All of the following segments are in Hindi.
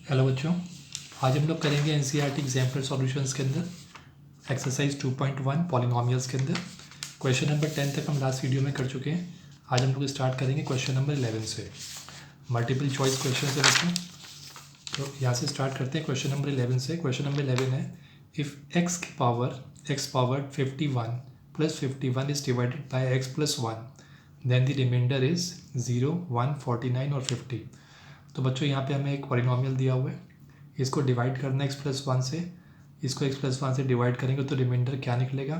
हेलो बच्चों, आज हम लोग करेंगे एनसीईआरटी एग्जाम्पल सॉल्यूशंस के अंदर एक्सरसाइज 2.1 पॉलिनोमियल्स के अंदर क्वेश्चन नंबर 10 तक हम लास्ट वीडियो में कर चुके हैं। आज हम लोग स्टार्ट करेंगे क्वेश्चन नंबर 11 से। मल्टीपल चॉइस क्वेश्चन है बच्चों, तो यहाँ से स्टार्ट करते हैं क्वेश्चन नंबर 11 से। क्वेश्चन नंबर 11 है, if x power 51 plus 51 is divided by x plus 1 then the remainder is 0, 1, 49 और 50। तो बच्चों यहाँ पे हमें एक पॉलिनोमियल दिया हुआ है, इसको डिवाइड करना है एक्स प्लस 1 से। इसको एक्स प्लस 1 से डिवाइड करेंगे तो रिमाइंडर क्या निकलेगा,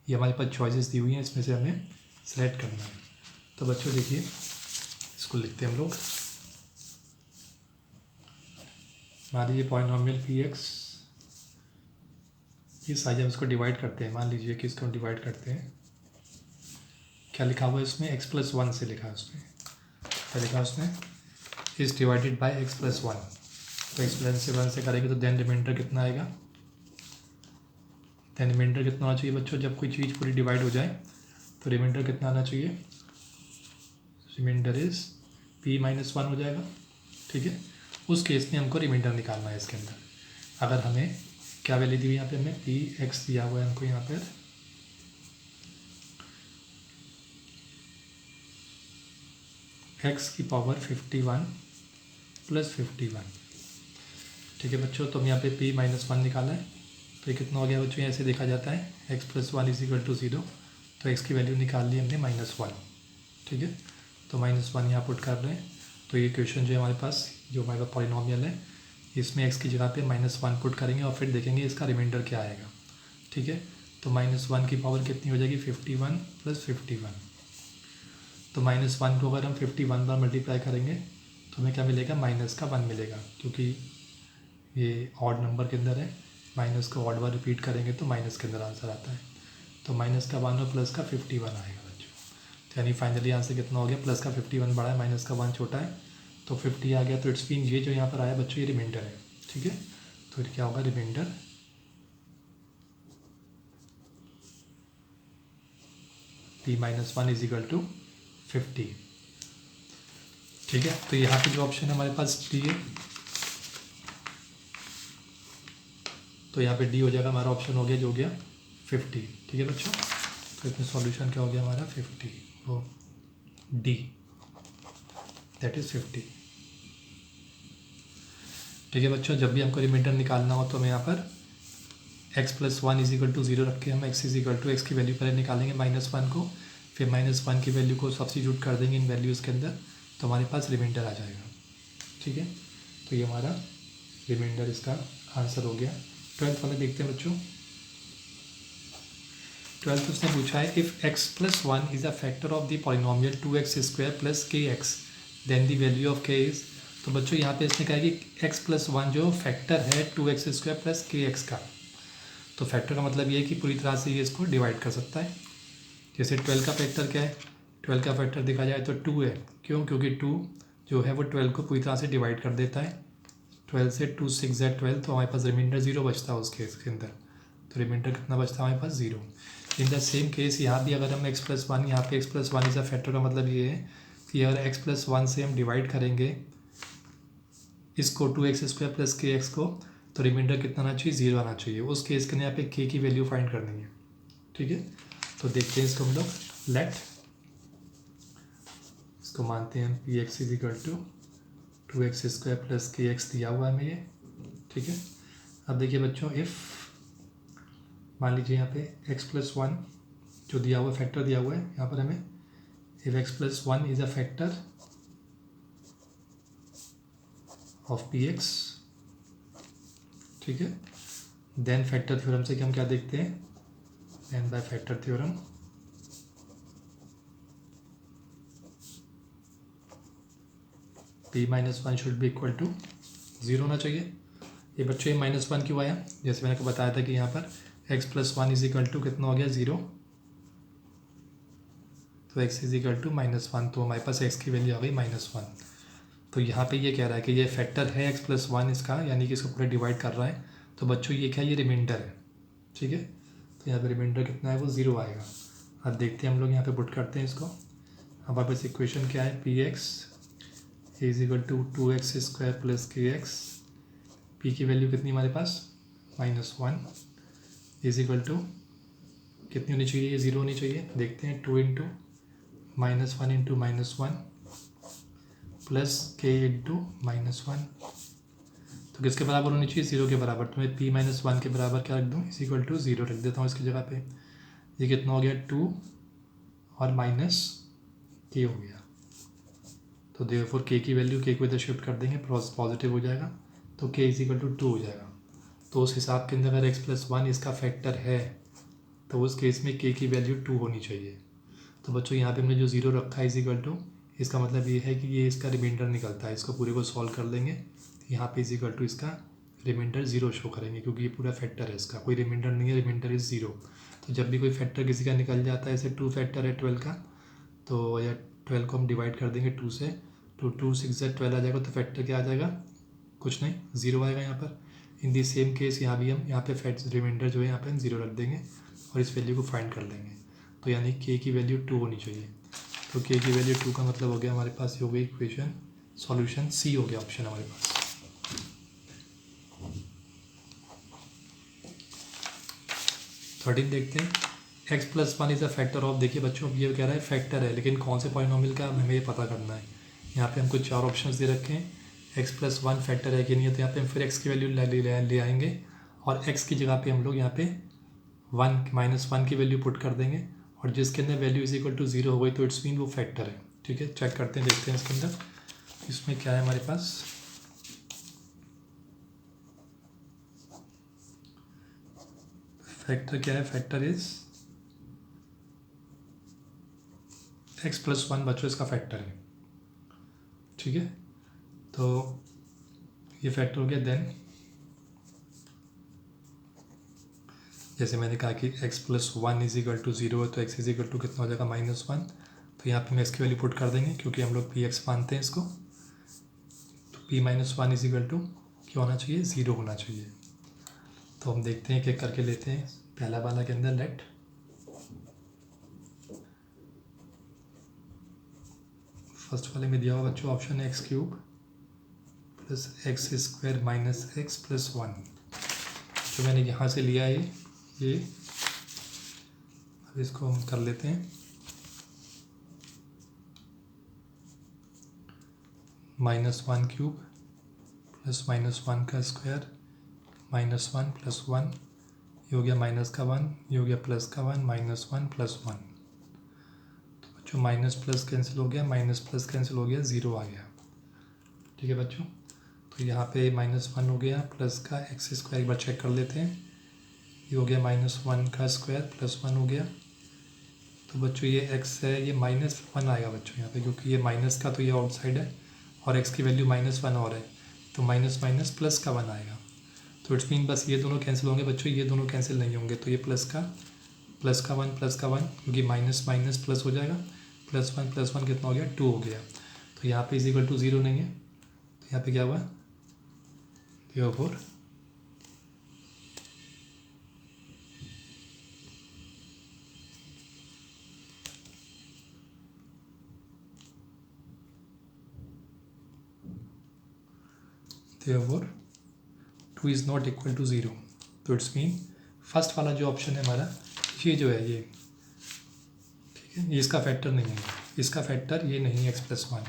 ये हमारे पास चॉइसेस दी हुई हैं, इसमें से हमें सेलेक्ट करना है। तो बच्चों देखिए, इसको लिखते हैं हम लोग। मान लीजिए पॉलिनोमियल पी एक्स, ये साइज हम इसको डिवाइड करते हैं। मान लीजिए कि इसको डिवाइड करते हैं, क्या लिखा हुआ है इसमें, एक्स प्लस 1 से लिखा है उसमें। क्या लिखा है उसमें, is divided by x plus 1। तो एक्स प्लस 1 से करेंगे तो देन रिमाइंडर कितना आएगा, देन रिमाइंडर कितना होना चाहिए बच्चों, जब कोई चीज़ पूरी डिवाइड हो जाए तो रिमाइंडर कितना आना चाहिए, रिमाइंडर इज p माइनस 1 हो जाएगा। ठीक है, उस केस में हमको रिमाइंडर निकालना है इसके अंदर। अगर हमें क्या वैल्यू दी हुई यहाँ पे, हमें पी एक्स दिया हुआ है हमको यहाँ पर, एक्स की पावर 51 प्लस 51। ठीक है बच्चों, तो हम यहाँ पे p माइनस 1 निकाला है, तो ये कितना हो गया बच्चों, ऐसे देखा जाता है x plus 1 is equal to 0। तो x की वैल्यू निकाल ली हमने -1। ठीक है, तो -1 यहाँ पुट कर रहे हैं। तो ये क्वेश्चन जो है हमारे पास, जो हमारे पास पॉलिनोमियल है, इसमें x की जगह पे -1 पुट करेंगे और फिर देखेंगे इसका रिमाइंडर क्या आएगा। ठीक है, तो -1 की पावर कितनी हो जाएगी, 51 प्लस 51। तो -1 को अगर हम 51 बार मल्टीप्लाई करेंगे तो हमें क्या मिलेगा, माइनस का 1 मिलेगा, क्योंकि ये ऑड नंबर के अंदर है। माइनस को ऑड बार रिपीट करेंगे तो माइनस के अंदर आंसर आता है। तो माइनस का 1 और प्लस का 51 आएगा बच्चों। तो यानी फाइनली आंसर कितना हो गया, प्लस का 51 बड़ा है, माइनस का 1 छोटा है, तो 50 आ गया। तो इट्स मीन ये जो यहाँ पर आया बच्चों, ये रिमाइंडर है। ठीक है, तो फिर क्या होगा, remainder p minus 1 is equal to 50। ठीक है, तो यहाँ पे जो ऑप्शन है हमारे पास डी है, तो यहाँ पे डी हो जाएगा हमारा ऑप्शन, हो गया जो हो गया 50। ठीक है बच्चों, तो इसमें सॉल्यूशन क्या हो गया हमारा 50, वो डी, दैट इज़ 50। ठीक है बच्चों, जब भी हमको रिमाइंडर निकालना हो तो हमें यहाँ पर x plus 1 is equal to 0 रख के हम x is equal to x की वैल्यू पहले निकालेंगे -1 को, फिर -1 की वैल्यू को सब्स्टिट्यूट कर देंगे इन वैल्यूज़ के अंदर, तो हमारे पास रिमाइंडर आ जाएगा। ठीक है, तो ये हमारा रिमाइंडर, इसका आंसर हो गया। 12th वाले देखते हैं बच्चों। 12th उसने पूछा है, if x plus 1 is a factor of the polynomial 2x square plus kx then the value of k is. तो बच्चों यहाँ पे इसने कहा कि x प्लस 1 जो फैक्टर है 2x स्क्वायर प्लस kx का, तो फैक्टर का मतलब ये है कि पूरी तरह से ये इसको डिवाइड कर सकता है। जैसे 12 का फैक्टर क्या है, 12 का फैक्टर देखा जाए तो 2 है। क्यों, क्योंकि 2 जो है वो 12 को पूरी तरह से डिवाइड कर देता है। 12 से 2 6 है 12, तो हमारे पास रिमाइंडर 0 बचता है उस केस के अंदर। तो रिमाइंडर कितना बचता है हमारे पास, 0। इन द सेम केस यहाँ भी अगर हम x प्लस 1, यहाँ पे x plus 1 is a factor का मतलब ये है कि अगर x प्लस 1 से हम डिवाइड करेंगे इसको 2x स्क्वायर प्लस kx को, तो रिमाइंडर कितना आना चाहिए, 0 आना चाहिए। उस केस के लिए यहाँ पे k की वैल्यू फाइंड करनी है। ठीक है, तो देखते हैं इसको हम लोग। लेट, इसको मानते हैं हम p x is equal to 2x square plus kx दिया हुआ है हमें ये। ठीक है, अब देखिए बच्चों, इफ़ मान लीजिए यहाँ पे x प्लस 1 जो दिया हुआ फैक्टर दिया हुआ है यहाँ पर हमें, if x plus 1 is a factor of P x. ठीक है, देन फैक्टर थ्योरम से कि हम क्या देखते हैं, then by factor theorem p minus 1 should be equal to 0 होना चाहिए। ये बच्चों ये -1 क्यों आया, जैसे मैंने आपको बताया था कि यहाँ पर x plus 1 is equal to कितना हो गया, 0। तो x इज इक्वल टू -1, तो हमारे पास x की वैल्यू आ गई -1। तो यहाँ पे ये कह रहा है कि ये फैक्टर है x प्लस 1 इसका, यानी कि इसको पूरा डिवाइड कर रहा है। तो बच्चों ये क्या है, ये रिमाइंडर है। ठीक है, तो यहाँ पे रिमाइंडर कितना है, वो 0 आएगा। अब देखते हैं हम लोग यहाँ पे पुट करते हैं इसको। हमारे पास इक्वेशन क्या है, p x is equal to 2x square plus k x p की वैल्यू कितनी हमारे पास -1 इज इक्वल टू कितनी होनी चाहिए, ये 0 होनी चाहिए। देखते हैं 2 इंटू -1 इंटू -1 प्लस के इंटू -1, तो किसके बराबर होनी चाहिए, 0 के बराबर। तो मैं p-1 के बराबर क्या रख दूँ, इज इक्वल टू 0 रख देता हूँ इसकी जगह पे। ये कितना हो गया 2 और माइनस के हो गया, तो देयरफॉर के की वैल्यू के को इधर शिफ्ट कर देंगे, पॉजिटिव हो जाएगा, तो के इज इक्वल टू 2 हो जाएगा। तो उस हिसाब के अंदर अगर x+1 इसका फैक्टर है तो उस केस में के की वैल्यू 2 होनी चाहिए। तो बच्चों यहाँ पे हमने जो 0 रखा है इज इक्वल टू, इसका मतलब ये है कि ये इसका रिमाइंडर निकलता है, इसको पूरे को सॉल्व कर लेंगे, यहाँ पे इज इक्वल टू इसका रिमाइंडर 0 शो करेंगे, क्योंकि ये पूरा फैक्टर है, इसका कोई रिमाइंडर नहीं है, रिमाइंडर इज़ 0। तो जब भी कोई फैक्टर किसी का निकल जाता है, ऐसे 2 फैक्टर है 12 का, तो या 12 को हम डिवाइड कर देंगे 2 से, तो 2 6 12 आ जाएगा, तो फैक्टर क्या आ जाएगा, कुछ नहीं 0 आएगा यहाँ पर। इन दी सेम केस यहाँ भी हम यहाँ पे फैक्ट रिमाइंडर जो है यहाँ पे हम 0 रख देंगे और इस वैल्यू को फाइंड कर लेंगे। तो यानी के की वैल्यू 2 होनी चाहिए। तो के की वैल्यू 2 का मतलब हो गया हमारे पास, हो गई इक्वेशन सॉल्यूशन सी हो गया ऑप्शन हमारे पास। 13 देखते हैं, x+1 is a factor of, देखिए बच्चों ये कह रहा है फैक्टर है, लेकिन कौन से पॉलिनोमियल का हमें ये पता करना है। यहाँ पे हमको 4 ऑप्शंस दे रखे हैं, x+1 फैक्टर है कि नहीं है, तो यहाँ पे हम फिर x की वैल्यू ले आएंगे और x की जगह पे हम लोग यहाँ पे -1 की वैल्यू पुट कर देंगे, और जिसके अंदर वैल्यू इज इक्वल टू 0 हो गई तो इट्स मीन वो फैक्टर है। ठीक है, चेक करते हैं, देखते हैं इसके अंदर इसमें क्या है हमारे पास। फैक्टर क्या है, फैक्टर इज x+1 बच्चों इसका फैक्टर है। ठीक है, तो ये फैक्टर हो गया। देन जैसे मैंने कहा कि x+1 इज इक्वल टू 0 है, तो x इज इक्वल टू कितना हो जाएगा -1, तो यहाँ पे हम इसकी वैल्यू पुट कर देंगे, क्योंकि हम लोग px मानते हैं इसको। तो p-1 इज इक्वल टू क्या होना चाहिए, 0 होना चाहिए। तो हम देखते हैं क्या करके लेते हैं। पहला वाला के अंदर लेट फर्स्ट वाले में दिया हुआ बच्चों ऑप्शन है x³ plus x² minus x+1, जो मैंने यहाँ से लिया है ये। अब इसको हम कर लेते हैं -1³ प्लस -1 का स्क्वायर -1 प्लस 1, ये हो गया माइनस का 1, ये हो गया प्लस का 1, -1 प्लस 1, तो बच्चों माइनस प्लस कैंसिल हो गया, माइनस प्लस कैंसिल हो गया, 0 आ गया। ठीक है बच्चों, तो यहाँ पे -1 हो गया, प्लस का x² एक बार चेक कर लेते हैं, ये हो गया -1 का स्क्वायर प्लस 1 हो गया। तो बच्चों ये x है, ये -1 आएगा बच्चों यहाँ पे, क्योंकि ये माइनस का तो ये आउटसाइड है और x की वैल्यू -1 और है, तो माइनस माइनस प्लस का 1 आएगा। तो इट्स मीन बस ये दोनों कैंसिल होंगे बच्चों, ये दोनों कैंसिल नहीं होंगे, तो ये प्लस का 1 प्लस का 1, क्योंकि माइनस माइनस प्लस हो जाएगा, +1 प्लस 1 कितना हो गया, 2 हो गया। तो यहाँ पे इज इक्वल टू 0 नहीं है, तो यहाँ पे क्या हुआ, therefore therefore 2 is not equal to 0। तो इट्स मीन फर्स्ट वाला जो ऑप्शन है हमारा, ये जो है ये, ठीक है, ये इसका फैक्टर नहीं है, इसका फैक्टर ये नहीं है x+1।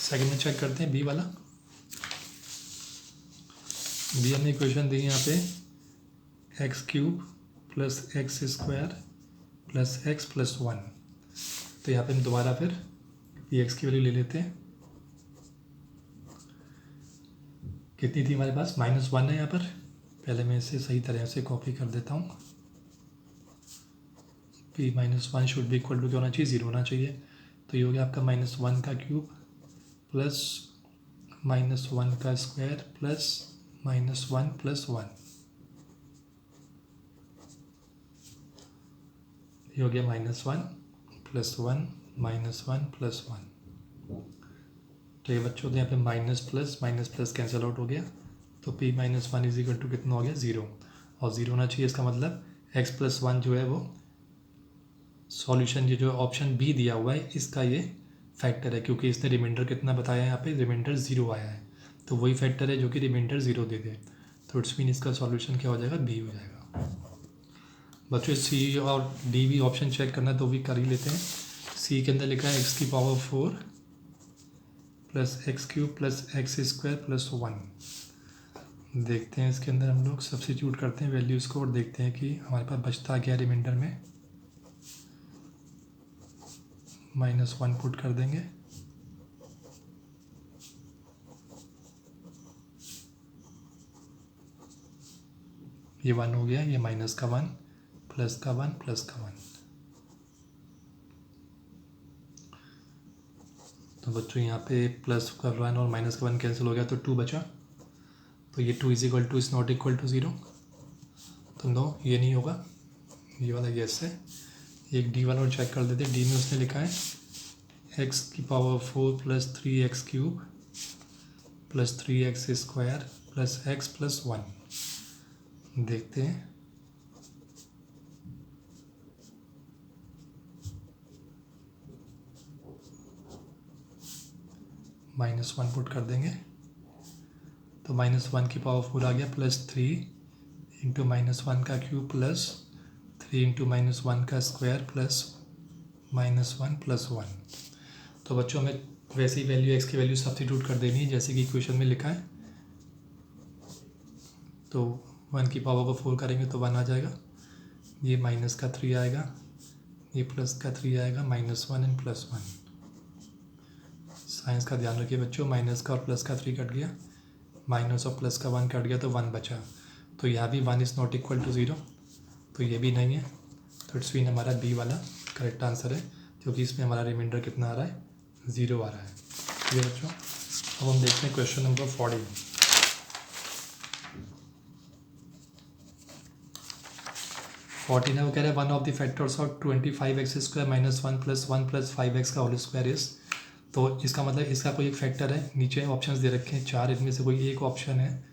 सेकंड में चेक करते हैं बी वाला। बी हमने इक्वेशन दी यहाँ पे x³ plus x² plus x+1, तो यहाँ पे हम दोबारा फिर px की वैल्यू ले लेते हैं। कितनी थी हमारे पास, -1 है यहाँ पर, पहले मैं इसे सही तरह से कॉपी कर देता हूँ। p-1 should be equal to क्या होना चाहिए, 0 होना चाहिए। तो ये हो गया आपका -1 का क्यूब प्लस -1 का स्क्वायर प्लस -1 प्लस 1, ये हो गया -1 प्लस 1 -1 प्लस 1। तो ये बच्चों तो यहाँ पे माइनस प्लस कैंसिल आउट हो गया, तो p-1 इज इक्वल टू कितना हो गया, 0, और 0 होना चाहिए। इसका मतलब x+1 जो है वो सॉल्यूशन, ये जो ऑप्शन बी दिया हुआ है इसका ये फैक्टर है, क्योंकि इसने रिमाइंडर कितना बताया है, यहाँ पे रिमाइंडर 0 आया है। तो वही फैक्टर है जो कि रिमाइंडर 0 दे दे, तो इट्स मीन इसका सॉल्यूशन क्या हो जाएगा, बी हो जाएगा। बच्चों सी और डी भी ऑप्शन चेक करना है तो भी कर ही लेते हैं। सी के अंदर लिखा है x की power 4 plus x cube plus x square plus 1। देखते हैं इसके अंदर हम लोग सब्स्टिट्यूट करते हैं वैल्यूज़ को और देखते हैं कि हमारे पास बचता क्या रिमाइंडर में। -1 पुट कर देंगे, ये 1 हो गया, ये माइनस का 1 प्लस का 1 प्लस का 1। तो बच्चों यहाँ पे प्लस का 1 और माइनस का 1 कैंसिल हो गया तो 2 बचा। तो ये 2 इज नॉट इक्वल टू 0, तो नो ये नहीं होगा, ये वाला यस है। एक डी वाला और चेक कर देते हैं। डी में उसने लिखा है x की power 4 plus 3x cube plus 3x square plus x plus 1। देखते हैं, -1 पुट कर देंगे, तो -1 की पावर 4 आ गया प्लस 3 इंटू -1 का क्यूब प्लस 3 इंटू -1 का स्क्वायर प्लस -1 प्लस 1। तो बच्चों हमें वैसे ही वैल्यू x की वैल्यू सब्स्टिट्यूट कर देनी है जैसे कि इक्वेशन में लिखा है। तो 1 की पावर को 4 करेंगे तो 1 आ जाएगा, ये माइनस का 3 आएगा, ये प्लस का 3 आएगा, -1 एंड प्लस 1। साइंस का ध्यान रखिए बच्चों, माइनस का और प्लस का 3 कट गया, माइनस और प्लस का 1 कट गया तो 1 बचा। तो यहाँ भी 1 इज़ नॉट इक्वल टू 0, तो ये भी नहीं है, तो इट्स मीन हमारा बी वाला करेक्ट आंसर है, क्योंकि इसमें हमारा रिमाइंडर कितना आ रहा है, 0 आ रहा है। ठीक है बच्चों, अब हम देखते हैं क्वेश्चन नंबर 40। 14 है, वो कह रहे हैं one of the factors of 25x square minus 1 plus 1 plus 5x का होल स्क्वायर इज। तो इसका मतलब इसका कोई एक फैक्टर है, नीचे ऑप्शंस दे रखे हैं 4, इनमें से कोई एक ऑप्शन है,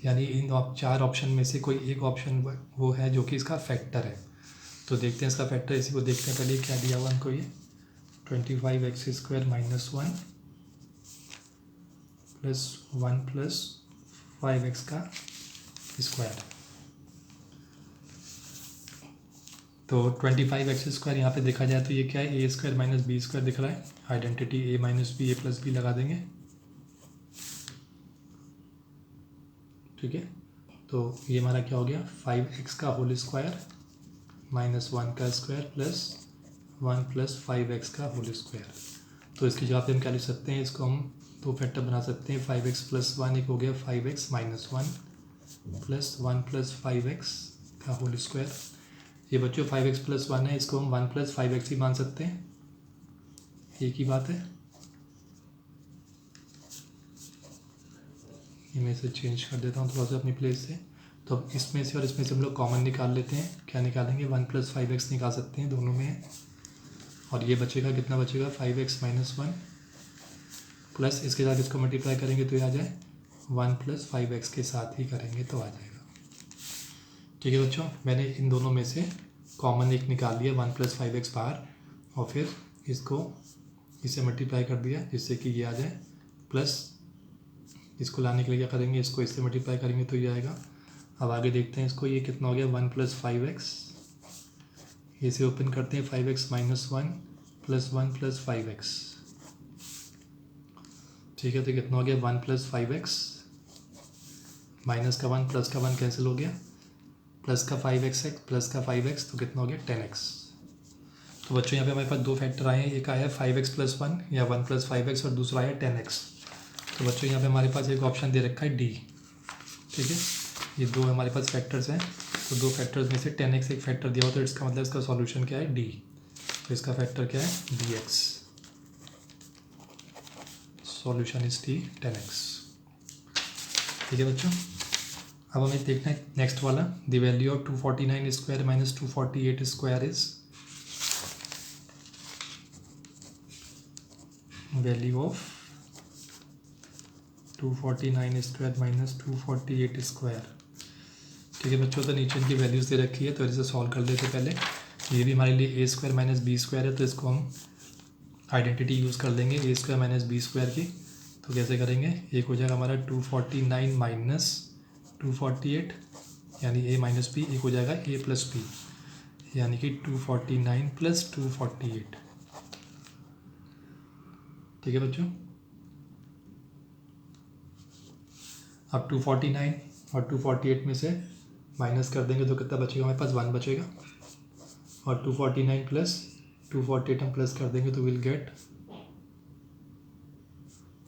यानी इन 4 ऑप्शन में से कोई एक ऑप्शन वो है जो कि इसका फैक्टर है। तो देखते हैं इसका फैक्टर, इसी को देखते हैं। पहले क्या दिया हुआ हमको, ये 25x square minus 1 plus 1 plus 5x का स्क्वायर। तो 25x स्क्वायर यहाँ पे देखा जाए तो ये क्या है, ए स्क्वायर माइनस बी स्क्वायर दिख रहा है, आइडेंटिटी ए माइनस बी, ए प्लस बी लगा देंगे। ठीक है, तो ये हमारा क्या हो गया, 5x का होल स्क्वायर माइनस 1 का स्क्वायर प्लस 1 प्लस 5x का होल स्क्वायर। तो इसकी जगह पे हम क्या लिख सकते हैं, इसको हम 2 फैक्टर बना सकते हैं। 5x प्लस 1 एक हो गया 5x minus 1 plus 1 plus 5x का होल स्क्वायर। ये बच्चों 5x प्लस 1 है, इसको हम 1 प्लस 5x ही मान सकते हैं, एक ही बात है। ये मैं इसे चेंज कर देता हूँ थोड़ा सा अपनी प्लेस से। तो अब इसमें से और इसमें से हम लोग कॉमन निकाल लेते हैं। क्या निकालेंगे, 1 प्लस 5x निकाल सकते हैं, दोनों में है। और ये बचेगा, कितना बचेगा, 5x माइनस 1 प्लस इसके साथ इसको मल्टीप्लाई करेंगे तो ये आ जाए 1 प्लस 5x के साथ ही करेंगे तो आ जाएगा। ठीक है बच्चों, मैंने इन दोनों में से कॉमन एक निकाल लिया, 1 प्लस 5x बाहर, और फिर इसको इसे मल्टीप्लाई कर दिया जिससे कि ये आ जाए, प्लस इसको लाने के लिए क्या करेंगे, इसको इससे मल्टीप्लाई करेंगे तो ये आएगा। अब आगे देखते हैं इसको, ये कितना हो गया, 1 प्लस 5x, इसे ओपन करते हैं, 5x minus 1 plus 1 plus 5x। ठीक है, तो कितना हो गया, 1 प्लस 5x, माइनस का 1 प्लस का 1 कैंसिल हो गया, प्लस का 5x है, प्लस का 5x, तो कितना हो गया 10x। तो बच्चों यहाँ पे हमारे पास 2 फैक्टर आए हैं, एक आया है 5x प्लस 1 या 1 प्लस 5x और दूसरा आया 10x। तो बच्चों यहाँ पे हमारे पास एक ऑप्शन दे रखा है डी। ठीक है, ये 2 हमारे पास फैक्टर्स हैं, तो 2 फैक्टर्स में से 10x एक फैक्टर दिया हो, तो इसका मतलब इसका सॉल्यूशन क्या है, डी। तो इसका फैक्टर क्या है, dx, solution is D 10x। ठीक है बच्चों, अब हमें देखना है नेक्स्ट वाला, the value of 249 square minus 248 square is, value of 249 square minus 248 square. ठीक है बच्चों, तो नीचे इनकी वैल्यूज़ दे रखी है, तो इसे सॉल्व कर लेते पहले। ये भी हमारे लिए ए स्क्वायर माइनस बी स्क्वायर है, तो इसको हम आइडेंटिटी यूज़ कर लेंगे ए स्क्वायर माइनस बी स्क्वायर की। तो कैसे करेंगे, एक हो जाएगा हमारा 249 माइनस 248 यानी a माइनस बी, एक हो जाएगा a प्लस बी यानी कि 249 प्लस 248। ठीक है बच्चों, अब 249 और 248 में से माइनस कर देंगे तो कितना बचेगा, हमारे पास 1 बचेगा। और 249 प्लस 248 हम प्लस कर देंगे तो विल गेट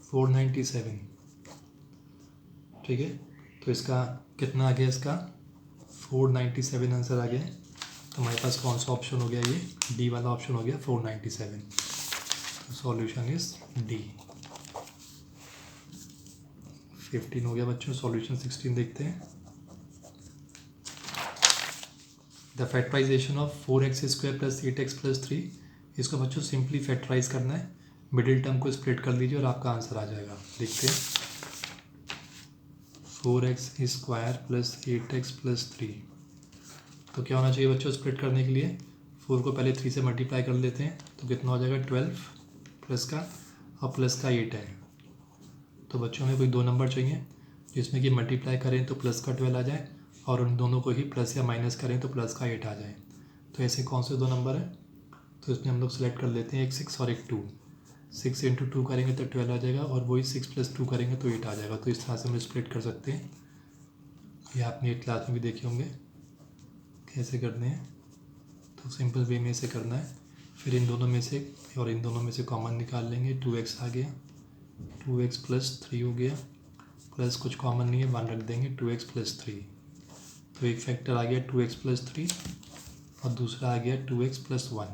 497। ठीक है, तो इसका कितना आ गया, इसका 497 आंसर आ गया है। तो हमारे पास कौन सा ऑप्शन हो गया, ये डी वाला ऑप्शन हो गया 497। तो सॉल्यूशन इज डी। 15 हो गया बच्चों, सॉल्यूशन 16 देखते हैं। The factorisation of 4x² plus 8x plus 3, इसको बच्चों सिंपली फैक्टराइज करना है, मिडिल टर्म को स्प्लिट कर लीजिए और आपका आंसर आ जाएगा। देखते हैं, 4x² प्लस 8x प्लस 3, तो क्या होना चाहिए बच्चों स्प्लिट करने के लिए, 4 को पहले 3 से मल्टीप्लाई कर लेते हैं तो कितना हो जाएगा 12 प्लस का और प्लस का 8 है। तो बच्चों में कोई दो नंबर चाहिए जिसमें कि मल्टीप्लाई करें तो प्लस का 12 आ जाए और उन दोनों को ही प्लस या माइनस करें तो प्लस का 8 आ जाए। तो ऐसे कौन से दो नंबर है, तो इसमें हम लोग सेलेक्ट कर लेते हैं, एक 6 और एक 2। 6 इंटू 2 करेंगे तो 12 आ जाएगा और वही 6 प्लस 2 करेंगे तो 8 आ जाएगा। तो इस तरह से हम स्प्लिट कर सकते हैं, ये आपने 8 क्लास में भी देखे होंगे कैसे करने हैं। तो सिंपल वे में से करना है, फिर इन दोनों में से और इन दोनों में से कॉमन निकाल लेंगे। 2x आ गया, 2x प्लस 3 हो गया, प्लस कुछ कॉमन नहीं है 1 रख देंगे, 2x प्लस 3। तो एक फैक्टर आ गया 2x प्लस 3 और दूसरा आ गया 2x प्लस 1।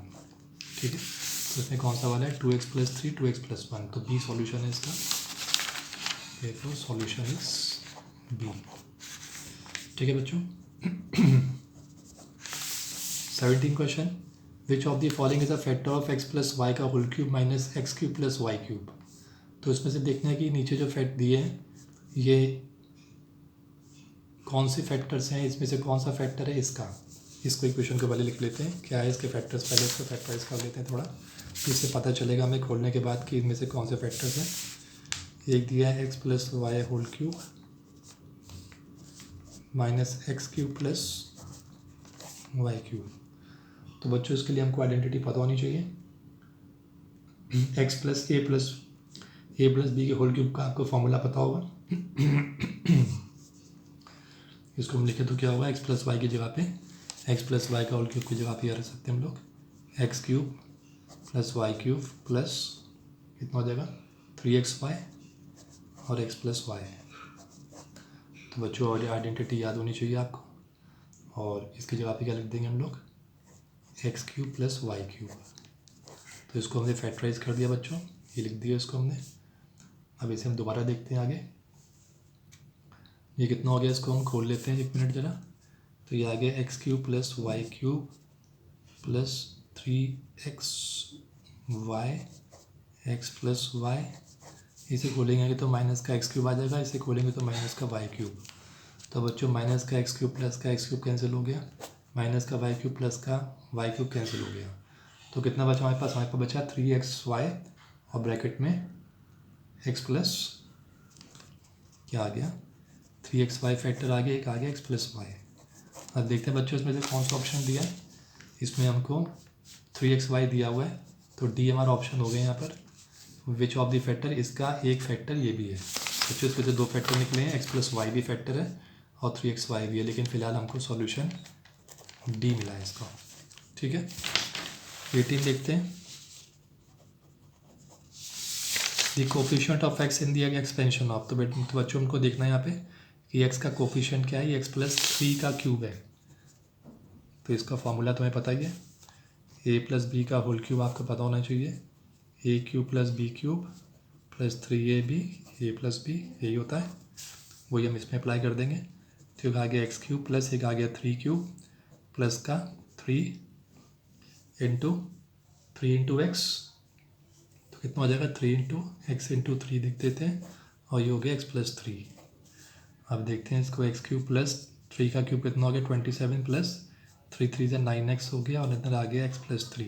ठीक है, तो इसमें कौन सा वाला है 2x प्लस 3 2x प्लस 1, तो बी सॉल्यूशन है इसका। देखो सॉल्यूशन इज बी। ठीक है बच्चों। 17 question, which of the following is a factor of x plus Y का whole cube minus x cube plus Y cube. तो इसमें से देखना है कि नीचे जो फैक्ट दिए हैं ये कौन से फैक्टर्स हैं, इसमें से कौन सा फैक्टर है इसका। इसको इक्वेशन के पहले लिख लेते हैं, क्या है इसके फैक्टर्स, पहले इसको फैक्टराइज कर लेते हैं थोड़ा, तो इससे पता चलेगा हमें खोलने के बाद कि इनमें से कौन से फैक्टर्स हैं। एक दिया है x plus y whole cube minus x cube plus Y cube. तो बच्चों इसके लिए हमको आइडेंटिटी पता होनी चाहिए। X plus a plus b के होल क्यूब का आपको फॉर्मूला पता होगा। इसको हम लिखे तो क्या होगा, एक्स प्लस वाई की जगह पे एक्स प्लस वाई का होल क्यूब की जगह पे रख सकते हैं हम लोग, x cube plus Y cube plus कितना हो जाएगा 3xy और एक्स प्लस वाई। तो बच्चों और आइडेंटिटी याद होनी चाहिए आपको, और इसकी जगह पे क्या लिख देंगे हम लोग, x cube plus Y cube. तो इसको हमने फैक्टराइज कर दिया बच्चों, ये लिख दिया इसको हमने। अब इसे हम दोबारा देखते हैं आगे, ये कितना हो गया, इसको हम खोल लेते हैं 1 मिनट ज़रा। तो ये आ गया x cube plus Y cube plus 3xy x plus y. इसे खोलेंगे तो माइनस का एक्स क्यूब आ जाएगा, इसे खोलेंगे तो माइनस का वाई क्यूब। तो बच्चों माइनस का एक्स क्यूब प्लस का एक्स क्यूब कैंसिल हो गया, माइनस का वाई क्यूब प्लस का वाई क्यूब कैंसिल हो गया। तो कितना बचा हमारे पास बचा 3xy और ब्रैकेट में एक्स प्लस क्या आ गया 3xy फैक्टर आ गया, एक आ गया एक्स प्लस वाई। अब देखते हैं बच्चों इसमें से कौन सा ऑप्शन दिया है, इसमें हमको 3xy दिया हुआ है, तो डी हमारा ऑप्शन हो गया यहाँ पर। विच ऑफ द फैक्टर, इसका एक फैक्टर ये भी है बच्चों, इसमें से 2 फैक्टर निकले हैं, एक्स प्लस वाई भी फैक्टर है और 3xy भी है, लेकिन फिलहाल हमको सॉल्यूशन डी मिला है इसका। ठीक है, 18 देखते हैं, the coefficient of x in the expansion of. तो बच्चों हमको देखना है यहाँ पे कि एक्स का कोफिशिएंट क्या है, ये एक्स प्लस 3 का क्यूब है। तो इसका फॉर्मूला तुम्हें पता ही है, ए प्लस बी का होल क्यूब आपको पता होना चाहिए, A cube plus B cube plus 3ab A plus B, यही होता है, वही हम इसमें अप्लाई कर देंगे। तो एक आ गया एक्स क्यूब प्लस एक आ गया 3 क्यूब प्लस का 3 इंटू एक्स, तो कितना हो जाएगा 3 इंटू एक्स इंटू 3 देख देते हैं, और ये हो गया एक्स प्लस 3। अब देखते हैं इसको, एक्स क्यूब प्लस 3 का क्यूब कितना हो गया 27 प्लस 3 3 से 9x हो गया और इधर आ गया एक्स प्लस 3।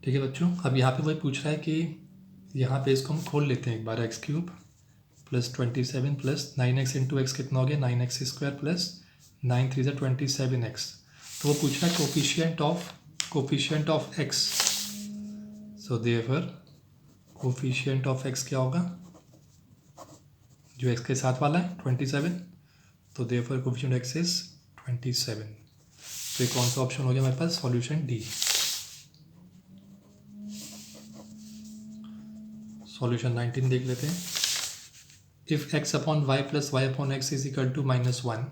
ठीक है बच्चों, अब यहाँ पे वही पूछ रहा है कि यहाँ पे इसको हम खोल लेते हैं एक बार, X cube plus 27 plus 9x into X कितना हो गया 9x स्क्वायर प्लस 9 3 27x। तो वो पूछ रहा है coefficient of x. So therefore coefficient of x क्या होगा, जो एक्स के साथ वाला है 27, तो देयरफॉर कोफिशिएंट एक्स इज 27। तो ये कौन सा ऑप्शन हो गया हमारे पास, सॉल्यूशन डी। सॉल्यूशन 19 देख लेते हैं। If x upon y plus y upon x is equal to -1,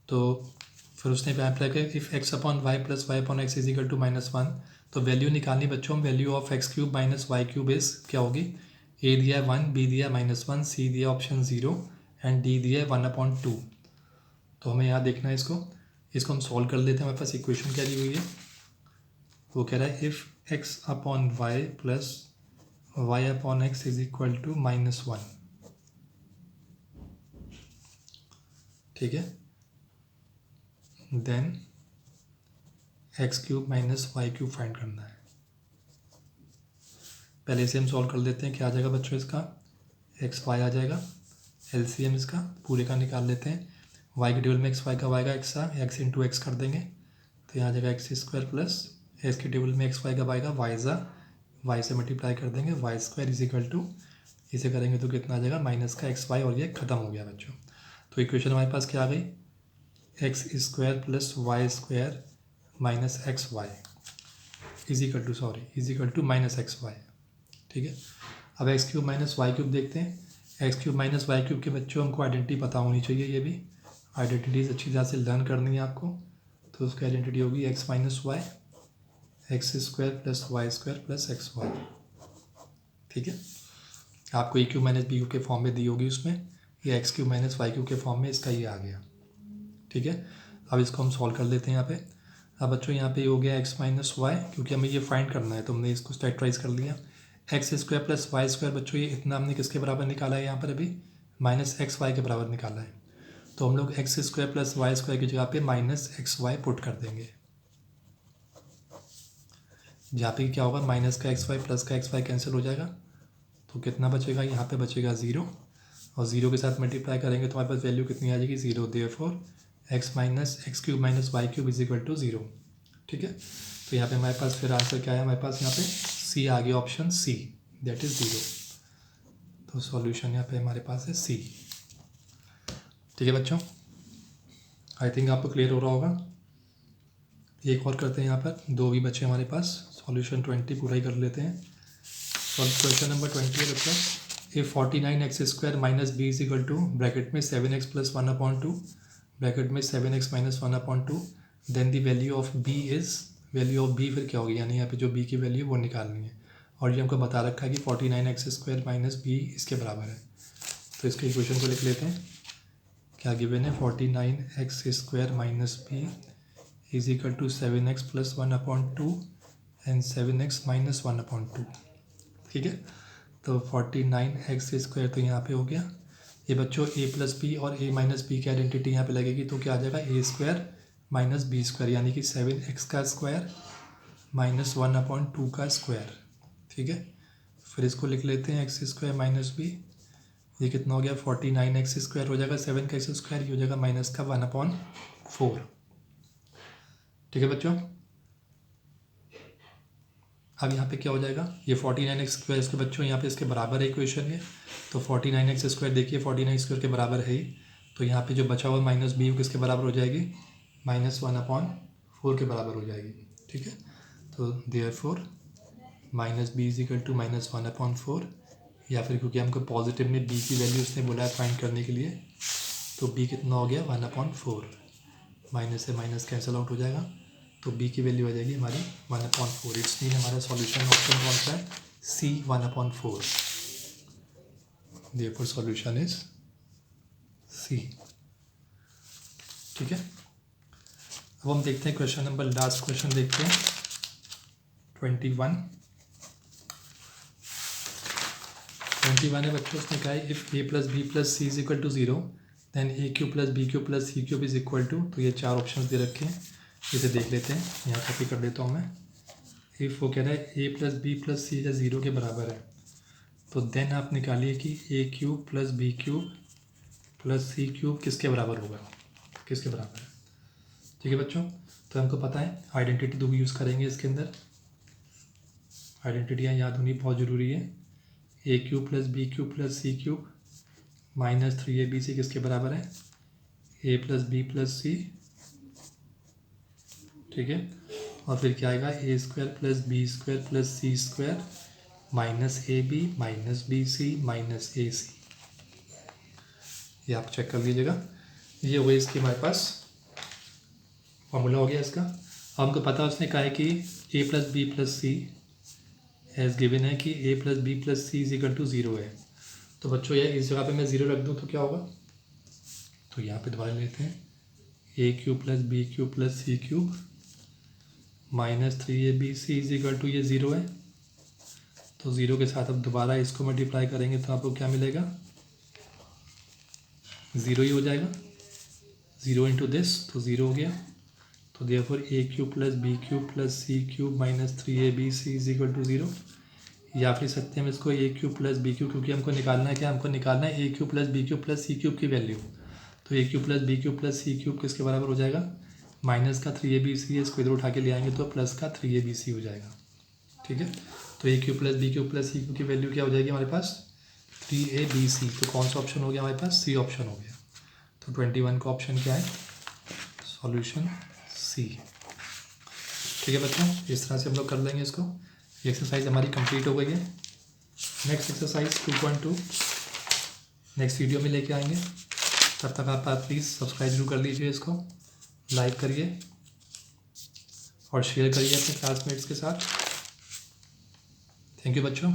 तो फिर उसने पे अप्लाई किया if x upon y plus y upon x is equal to -1, तो वैल्यू निकालनी बच्चों, value of x cube minus y cube is क्या होगी, ए दिया है 1, बी दिया -1, सी दिया ऑप्शन 0 एंड डी दिया है 1/2। तो हमें यहाँ देखना है इसको हम सॉल्व कर लेते हैं। हमारे पास इक्वेशन क्या दी हुई है, वो कह रहा है if x upon y plus y upon x is equal to -1, ठीक है, then x cube minus y cube find करना है। पहले से हम सॉल्व कर लेते हैं, क्या आ जाएगा बच्चों, इसका एक्स वाई आ जाएगा, एलसीएम इसका पूरे का निकाल लेते हैं। वाई के टेबल में एक्स वाई का वाई का एक्स आ, एक्स इंटू एक्स कर देंगे, तो यहाँ आ जाएगा एक्स स्क्वायर प्लस एक्स के टेबल में एक्स वाई का वाई का वाई जा, वाई से मल्टीप्लाई कर देंगे, y square is equal to, इसे करेंगे तो कितना आ जाएगा माइनस का एक्स वाई, और ये खत्म हो गया बच्चों। तो इक्वेशन हमारे पास क्या आ गई, x square plus y square minus x y is equal to minus x y, ठीक है। अब x cube minus y cube देखते हैं। X cube minus y cube के बच्चों हमको आइडेंटिटी पता होनी चाहिए, ये भी आइडेंटिटीज अच्छी तरह से लर्न करनी है आपको। तो उसकी आइडेंटिटी होगी x minus y, x square plus y square plus x y, ठीक है। आपको a cube minus b cube के फॉर्म में दी होगी उसमें, ये x cube minus y cube के फॉर्म में इसका ये आ गया, ठीक है। अब इसको हम सॉल्व कर लेते हैं यहाँ पे। अब बच्चों यहाँ पे हो गया एक्स माइनस वाई, क्योंकि हमें ये फाइंड करना है तो हमने इसको स्ट्रेटराइज कर लिया। X square plus y square बच्चों ये इतना हमने किसके बराबर निकाला है, यहाँ पर अभी माइनस एक्स वाई के बराबर निकाला है। तो हम लोग x square plus y square की जगह पे माइनस एक्स वाई पुट कर देंगे, जहाँ पे क्या होगा माइनस का एक्स वाई प्लस का एक्स वाई कैंसिल हो जाएगा, तो कितना बचेगा, यहाँ पे बचेगा 0, और 0 के साथ मल्टीप्लाई करेंगे तो हमारे पास वैल्यू कितनी आ जाएगी 0। Therefore x minus x cube minus y cube is equal to 0, ठीक है। तो यहाँ पे हमारे पास फिर आंसर क्या है, हमारे पास यहाँ पे सी आ गया, ऑप्शन सी, दैट इज़ 0। तो सॉल्यूशन यहाँ पे हमारे पास है सी, ठीक है बच्चों। आई थिंक आपको क्लियर हो रहा होगा। एक और करते हैं, यहाँ पर 2 भी बचे हमारे पास, सॉल्यूशन 20 पूरा ही कर लेते हैं। क्वेश्चन नंबर 20 है बच्चों, a 49x square minus b is equal to bracket में 7x प्लस 1/2 ब्रैकेट में 7x minus 1/2, then the value of b is, value of b फिर क्या होगी, यानी यहाँ पे जो बी की वैल्यू वो निकालनी है, और ये हमको बता रखा है कि 49x स्क्वायर माइनस बी इसके बराबर है। तो इसके इक्वेशन को लिख लेते हैं, क्या गिवन है 49x square minus b is equal to 7x plus 1/2 and 7x minus 1/2, ठीक है। तो 49x स्क्वायर तो यहाँ पे हो गया, ये बच्चों ए प्लस बी और ए माइनस बी की आइडेंटिटी यहाँ पे लगेगी, तो क्या आ जाएगा ए स्क्वायर माइनस बी स्क्वायर, यानी कि 7x का स्क्वायर माइनस 1/2 का स्क्वायर, ठीक है। फिर इसको लिख लेते हैं एक्स स्क्वायर माइनस बी, ये कितना हो गया 49x स्क्वायर हो जाएगा 7 का स्क्वायर, ये हो जाएगा माइनस का 1/4, ठीक है बच्चों। अब यहाँ पे क्या हो जाएगा, ये 49x स्क्वायर इसके बच्चों यहाँ पे इसके बराबर है इक्वेशन ये, तो 49x स्क्वायर देखिए 49x स्क्वायर के बराबर है ही, तो यहाँ पे जो बचा हुआ माइनस बी किसके बराबर हो जाएगी, -1/4 के बराबर हो जाएगी, ठीक है। तो therefore minus b is equal to -1/4, या फिर क्योंकि हमको पॉजिटिव में बी की वैल्यू उसने बोला है फाइंड करने के लिए, तो बी कितना हो गया 1/4, माइनस से माइनस कैंसिल आउट हो जाएगा, तो बी की वैल्यू आ जाएगी हमारी 1/4। इट्स मीन हमारा सॉल्यूशन ऑप्शन कौन सा है, सी 1/4, देयरफॉर सॉल्यूशन इज सी, ठीक है। अब हम देखते हैं क्वेश्चन नंबर, लास्ट क्वेश्चन देखते हैं 21 है बच्चों। उसने कहा है if a plus B plus C is equal to 0 then a cube plus B cube plus C cube is equal to, तो ये 4 ऑप्शन दे रखे हैं, इसे देख लेते हैं, यहाँ कॉपी कर देता हूँ मैं। इफ़ वो कह रहा है a प्लस बी प्लस सी या 0 के बराबर है, तो देन आप निकालिए कि a cube plus B cube plus C cube किसके बराबर होगा, किसके बराबर है। ठीक है बच्चों, तो हमको पता है आइडेंटिटी तो भी यूज़ करेंगे इसके अंदर। आइडेंटिटियाँ याद होनी बहुत ज़रूरी है। a cube plus B cube plus C cube minus 3abc किसके बराबर है, a plus B plus C. ठीक है, और फिर क्या आएगा, A square plus B square plus C square minus A B minus B C minus A C. ये आप चेक कर लीजिएगा। ये हो गई इसकी हमारे पास फॉर्मूला हो गया इसका। हमको पता उसने कहा है कि A plus B plus C as given है कि A plus B plus C is equal to 0 है। तो बच्चों ये इस जगह पे मैं 0 रख दूँ तो क्या होगा, तो यहाँ पे दोबारा लेते हैं, a cube plus B cube plus C cube minus 3abc is equal to ये 0 है। तो 0 के साथ अब दोबारा इसको मल्टीप्लाई करेंगे तो आपको क्या मिलेगा, 0 ही हो जाएगा। 0 इंटू दिस तो 0 हो गया। तो therefore a cube plus B cube plus C cube minus 3abc is equal to 0। या फिर सकते हैं हम इसको a cube plus B cube, क्योंकि हमको निकालना है क्या, हमको निकालना है a cube plus B cube plus C cube की वैल्यू। तो a cube plus B cube plus C cube किसके बराबर हो जाएगा, माइनस का 3abc है, इसको इधर उठा के ले आएंगे तो प्लस का 3abc हो जाएगा। ठीक है, तो a cube plus B cube plus C cube की वैल्यू क्या हो जाएगी हमारे पास, 3abc। तो कौन सा ऑप्शन हो गया हमारे पास, सी ऑप्शन हो गया। तो 21 का ऑप्शन क्या है, सॉल्यूशन सी। ठीक है बच्चों, इस तरह से हम लोग कर लेंगे इसको। ये एक्सरसाइज हमारी कंप्लीट हो गई है। नेक्स्ट एक्सरसाइज 2.2 नेक्स्ट वीडियो में लेके आएंगे। तब तक आप प्लीज़ सब्सक्राइब जरूर कर लीजिए, इसको लाइक करिए और शेयर करिए अपने क्लासमेट्स के साथ। थैंक यू बच्चों।